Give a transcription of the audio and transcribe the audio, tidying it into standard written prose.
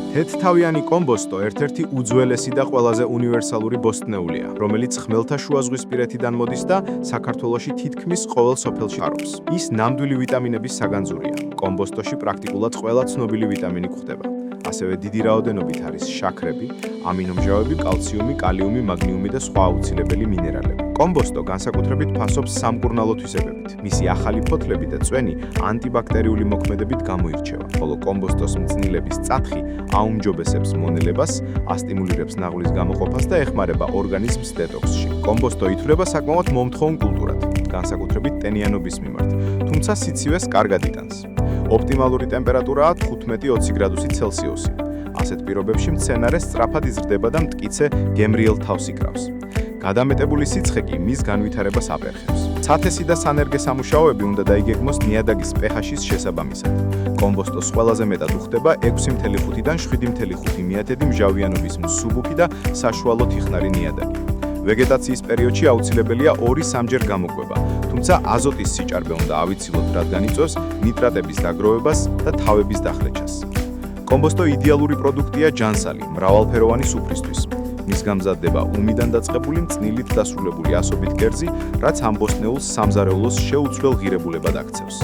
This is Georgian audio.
თეთრთავიანი კომბოსტო ერთ-ერთი უძველესი და ყველაზე უნივერსალური ბოსტნეულია, რომელიც ხმელთაშუა ზღვისპირეთიდან მოდის და საქართველოში თითქმის ყოველ სოფელში არის. ის ნამდვილი ვიტამინების საგანძურია. კომბოსტოში პრაქტიკულად ყველა ცნობილი ვიტამინი გვხვდება. ასევე დიდი რაოდენობით არის შაქრები, ამინომჟავები, კალციუმი, კალიუმი, მაგნიუმი და სხვა აუცილებელი მინერალები. კომბოსტო განსაკუთრებით ფასობს სამკურნალო თვისებებით. მისი ახალი ფოთლები და წვენი ანტიბაქტერიული მოქმედებით გამოირჩევა, ხოლო კომბოსტოს მწნილების წათხი აუმჯობესებს მონელებას, ასტიმულირებს ნაღლის გამოყოფას და ეხმარება ორგანიზმს დეტოქსში. კომბოსტო ითვლება საკმაოდ მომთხოვნ კულტურად, განსაკუთრებით ტენიანობის მიმართ, თუმცა სიცივეს კარგად იტანს. ოპტიმალური ტემპერატურაა 15-20 გრადუსი ცელსიუსი. ასეთ პირობებში მცენარე სწრაფად იზრდება და მტკიცე გემრიელ თავს იკრავს. გადამეტებული სიცხე კი მის განვითარებას აფერხებს. ცათესი და სანერგე სამუშაოები უნდა დაიგეგმოს ნიადაგის pH-ის შესაბამისად. კომბოსტოს ყველაზე მეტად უხდება 6.5-დან 7.5 მიათედი მჟავიანობის მსუბუქი და საშუალო თიხნარი ნიადაგი. ვეგეტაციის პერიოდში აუცილებელია 2-3 გამოკვება, თუმცა აზოტის სიჭარბე უნდა ავიცილოთ, რადგან იწვევს ნიტრატების დაგროვებას და თავების დახლეჩას. კომბოსტო იდეალური პროდუქტია ჯანსალი, მრავალფეროვანი სუფრისთვის. მის გამზადდება უმიდან დაწყებული მწნილით დასრულებული ასობით კერძი, რაც ამბოსტნეულს სამზარეულოს შეუცვლელ ღირებულებად აქცევს.